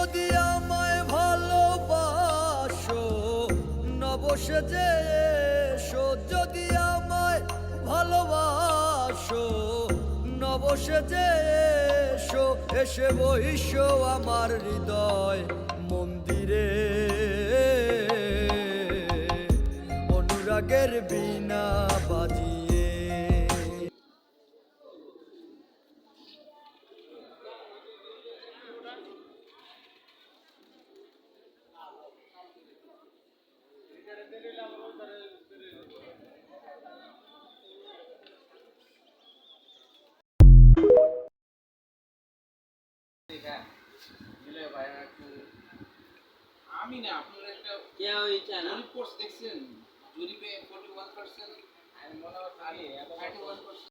যদি আমায় ভালোবাসো নবসেজে এসো, যদি আমায় ভালোবাসো নবসেজে এসো, এসে বহিসো আমার হৃদয় মন্দিরে, অনুরাগের বীণা বাজিয়ে। আমি না আপনার একটা জরিপ কোর্স দেখছেন, জরিপে 41% মনে হয় 31%